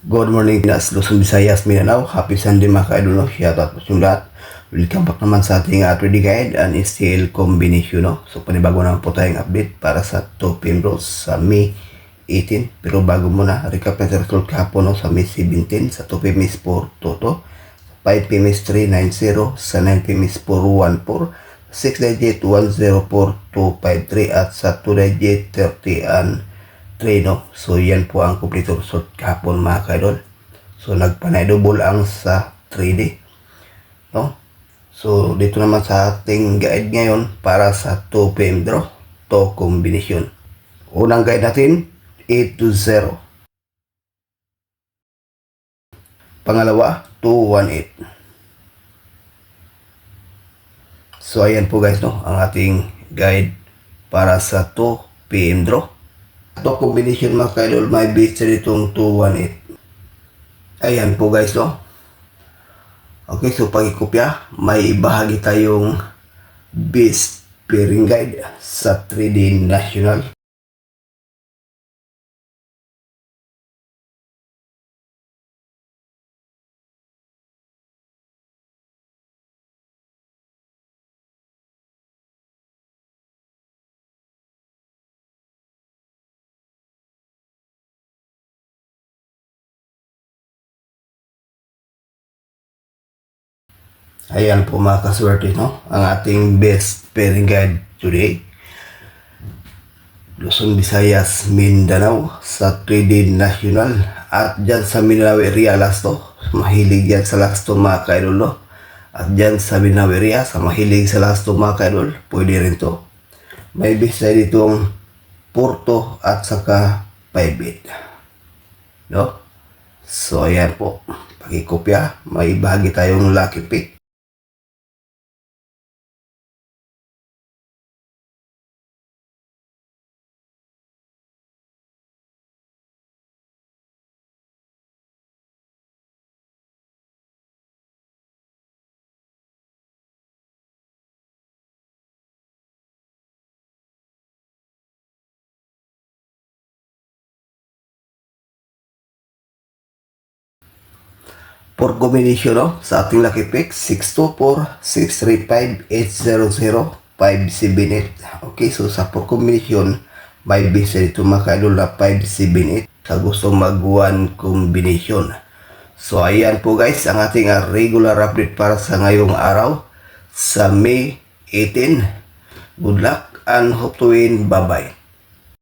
Good morning, Pinas, Luzon, Visayas, Mindanao. Happy Sunday mga ka-idol, no? Shoutout po sa lahat. Welcome back naman sa ating trade guide and STL combination, no? So, panibago naman po tayong update para sa 2 PM Bros sa May 18. Pero bago muna, recap natin result kahapon, no? Sa May 17, sa 2 PM is 422, 5 PM is 390, sa 9 PM is 414, 6 digit 104253 at sa 2 digit 30 and 3, no? So yan po ang complete result kahapon mga kaidol. So nagpanay double ang sa 3D, no? So dito naman sa ating guide ngayon para sa 2 PM draw to combination. Unang guide natin 820. Pangalawa 218. So ayan po guys, no, ang ating guide para sa 2 PM draw. Ito combination mga kaidol, may base ditong 218. Ayan po guys, no. Okay, so pag-ikopya, may ibahagi tayong base pairing guide sa 3D National. Ayan po mga kaswerte, no, ang ating best pairing guide today. Luzon, Visayas, Mindanao sa 3D National. At dyan sa Mindanao area last to, mahilig yan sa last to mga kaidol, no? At dyan sa Mindanao area, sa mahilig sa last to mga kaidol, pwede rin to. May base na ditong Porto at saka 5-8, no? So ayan po, pag-ikopya, may bahagi tayong lucky pick. For combination, no, sa ating lucky pick 624, 635, 800, 578. Okay, so sa for combination, may base dito mga kaidol na 578 sa gusto mag 1 combination. So ayan po guys ang ating regular update para sa ngayong araw sa May 18. Good luck and hope to win. Bye bye.